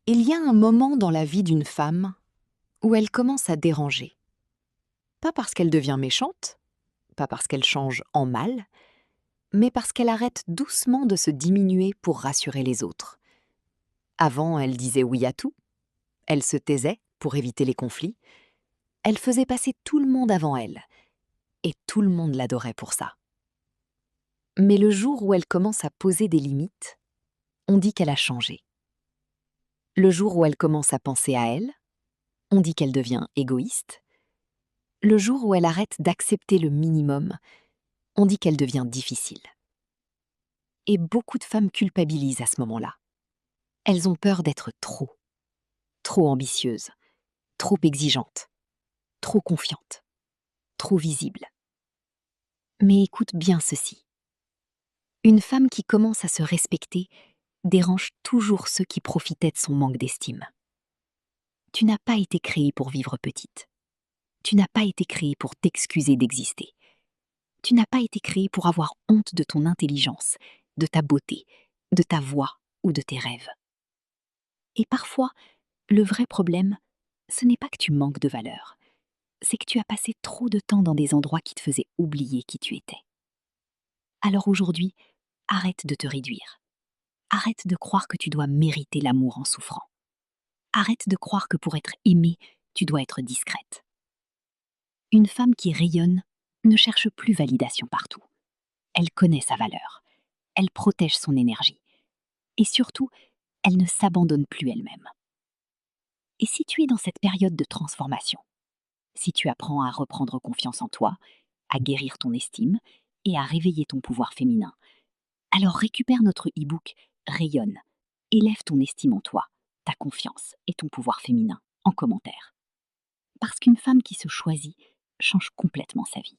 Il y a un moment dans la vie d'une femme où elle commence à déranger. Pas parce qu'elle devient méchante, pas parce qu'elle change en mal, mais parce qu'elle arrête doucement de se diminuer pour rassurer les autres. Avant, elle disait oui à tout, elle se taisait pour éviter les conflits, elle faisait passer tout le monde avant elle, et tout le monde l'adorait pour ça. Mais le jour où elle commence à poser des limites, on dit qu'elle a changé. Le jour où elle commence à penser à elle, on dit qu'elle devient égoïste. Le jour où elle arrête d'accepter le minimum, on dit qu'elle devient difficile. Et beaucoup de femmes culpabilisent à ce moment-là. Elles ont peur d'être trop ambitieuses, trop exigeantes, trop confiantes, trop visibles. Mais écoute bien ceci. Une femme qui commence à se respecter dérange toujours ceux qui profitaient de son manque d'estime. Tu n'as pas été créée pour vivre petite. Tu n'as pas été créée pour t'excuser d'exister. Tu n'as pas été créée pour avoir honte de ton intelligence, de ta beauté, de ta voix ou de tes rêves. Et parfois, le vrai problème, ce n'est pas que tu manques de valeur, c'est que tu as passé trop de temps dans des endroits qui te faisaient oublier qui tu étais. Alors aujourd'hui, arrête de te réduire. Arrête de croire que tu dois mériter l'amour en souffrant. Arrête de croire que pour être aimée, tu dois être discrète. Une femme qui rayonne ne cherche plus validation partout. Elle connaît sa valeur. Elle protège son énergie. Et surtout, elle ne s'abandonne plus elle-même. Et si tu es dans cette période de transformation, si tu apprends à reprendre confiance en toi, à guérir ton estime et à réveiller ton pouvoir féminin, alors récupère notre e-book Rayonne. Élève ton estime en toi, ta confiance et ton pouvoir féminin en commentaire. Parce qu'une femme qui se choisit change complètement sa vie.